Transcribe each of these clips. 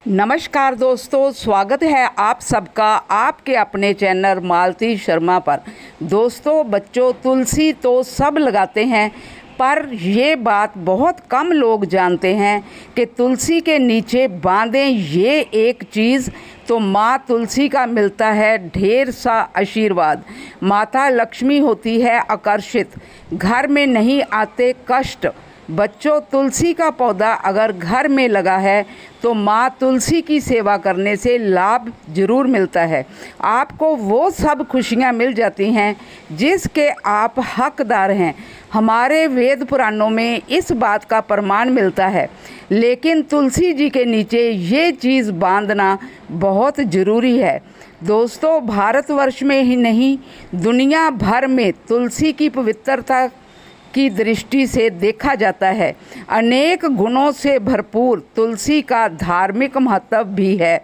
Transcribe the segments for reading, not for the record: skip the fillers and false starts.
नमस्कार दोस्तों, स्वागत है आप सबका आपके अपने चैनल मालती शर्मा पर। दोस्तों बच्चों, तुलसी तो सब लगाते हैं, पर ये बात बहुत कम लोग जानते हैं कि तुलसी के नीचे बांधें ये एक चीज़ तो माँ तुलसी का मिलता है ढेर सा आशीर्वाद। माता लक्ष्मी होती है आकर्षित, घर में नहीं आते कष्ट। बच्चों, तुलसी का पौधा अगर घर में लगा है तो माँ तुलसी की सेवा करने से लाभ जरूर मिलता है। आपको वो सब खुशियाँ मिल जाती हैं जिसके आप हकदार हैं। हमारे वेद पुराणों में इस बात का प्रमाण मिलता है, लेकिन तुलसी जी के नीचे ये चीज़ बांधना बहुत ज़रूरी है। दोस्तों, भारतवर्ष में ही नहीं, दुनिया भर में तुलसी की पवित्रता की दृष्टि से देखा जाता है। अनेक गुणों से भरपूर तुलसी का धार्मिक महत्व भी है।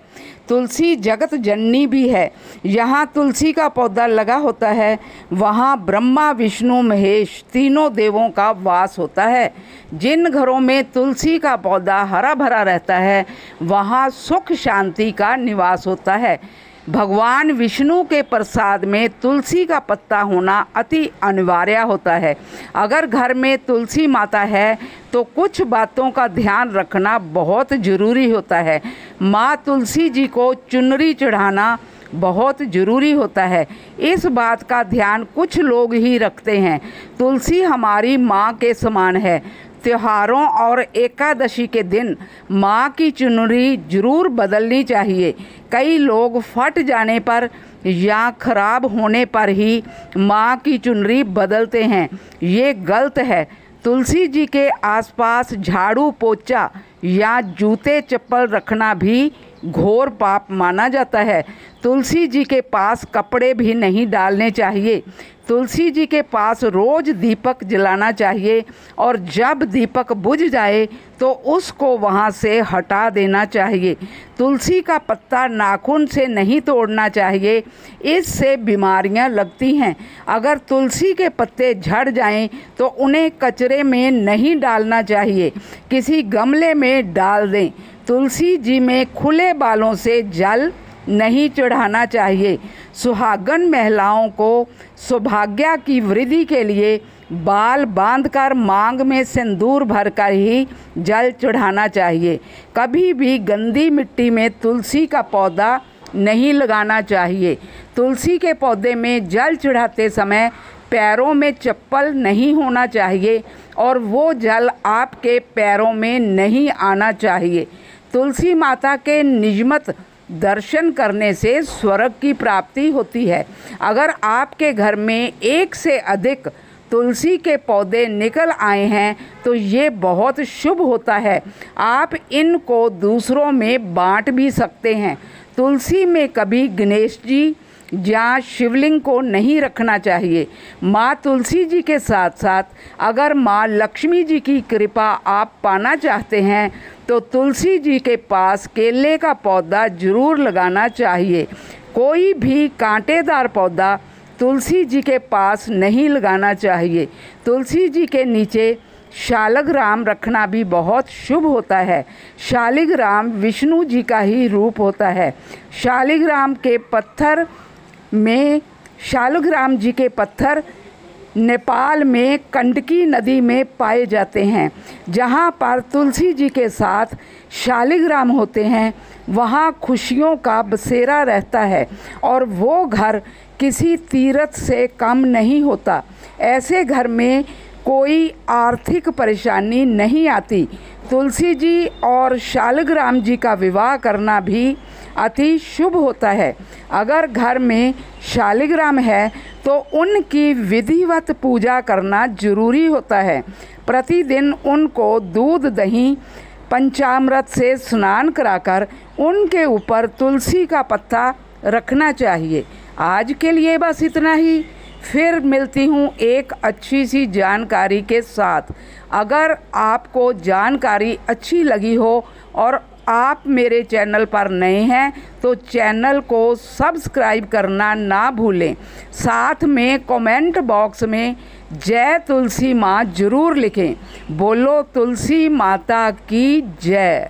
तुलसी जगत जननी भी है। यहाँ तुलसी का पौधा लगा होता है, वहाँ ब्रह्मा विष्णु महेश तीनों देवों का वास होता है। जिन घरों में तुलसी का पौधा हरा भरा रहता है, वहाँ सुख शांति का निवास होता है। भगवान विष्णु के प्रसाद में तुलसी का पत्ता होना अति अनिवार्य होता है। अगर घर में तुलसी माता है तो कुछ बातों का ध्यान रखना बहुत ज़रूरी होता है। माँ तुलसी जी को चुनरी चढ़ाना बहुत ज़रूरी होता है। इस बात का ध्यान कुछ लोग ही रखते हैं। तुलसी हमारी माँ के समान है। त्योहारों और एकादशी के दिन माँ की चुनरी जरूर बदलनी चाहिए। कई लोग फट जाने पर या खराब होने पर ही माँ की चुनरी बदलते हैं, ये गलत है। तुलसी जी के आसपास झाड़ू पोछा या जूते चप्पल रखना भी घोर पाप माना जाता है। तुलसी जी के पास कपड़े भी नहीं डालने चाहिए। तुलसी जी के पास रोज दीपक जलाना चाहिए और जब दीपक बुझ जाए तो उसको वहाँ से हटा देना चाहिए। तुलसी का पत्ता नाखून से नहीं तोड़ना चाहिए, इससे बीमारियाँ लगती हैं। अगर तुलसी के पत्ते झड़ जाएं तो उन्हें कचरे में नहीं डालना चाहिए, किसी गमले में डाल दें। तुलसी जी में खुले बालों से जल नहीं चढ़ाना चाहिए। सुहागन महिलाओं को सौभाग्य की वृद्धि के लिए बाल बांधकर मांग में सिंदूर भरकर ही जल चढ़ाना चाहिए। कभी भी गंदी मिट्टी में तुलसी का पौधा नहीं लगाना चाहिए। तुलसी के पौधे में जल चढ़ाते समय पैरों में चप्पल नहीं होना चाहिए और वो जल आपके पैरों में नहीं आना चाहिए। तुलसी माता के नियमित दर्शन करने से स्वर्ग की प्राप्ति होती है। अगर आपके घर में एक से अधिक तुलसी के पौधे निकल आए हैं तो ये बहुत शुभ होता है। आप इनको दूसरों में बांट भी सकते हैं। तुलसी में कभी गणेश जी या शिवलिंग को नहीं रखना चाहिए। माँ तुलसी जी के साथ साथ अगर माँ लक्ष्मी जी की कृपा आप पाना चाहते हैं तो तुलसी जी के पास केले का पौधा जरूर लगाना चाहिए। कोई भी कांटेदार पौधा तुलसी जी के पास नहीं लगाना चाहिए। तुलसी जी के नीचे शालिग्राम रखना भी बहुत शुभ होता है। शालिग्राम विष्णु जी का ही रूप होता है। शालिग्राम जी के पत्थर नेपाल में गंडकी नदी में पाए जाते हैं। जहाँ पर तुलसी जी के साथ शालिग्राम होते हैं, वहाँ खुशियों का बसेरा रहता है और वो घर किसी तीर्थ से कम नहीं होता। ऐसे घर में कोई आर्थिक परेशानी नहीं आती। तुलसी जी और शालिग्राम जी का विवाह करना भी अति शुभ होता है। अगर घर में शालिग्राम है तो उनकी विधिवत पूजा करना जरूरी होता है। प्रतिदिन उनको दूध दही पंचामृत से स्नान कराकर उनके ऊपर तुलसी का पत्ता रखना चाहिए। आज के लिए बस इतना ही। फिर मिलती हूँ एक अच्छी सी जानकारी के साथ। अगर आपको जानकारी अच्छी लगी हो और आप मेरे चैनल पर नए हैं तो चैनल को सब्सक्राइब करना ना भूलें। साथ में कमेंट बॉक्स में जय तुलसी माँ जरूर लिखें। बोलो तुलसी माता की जय।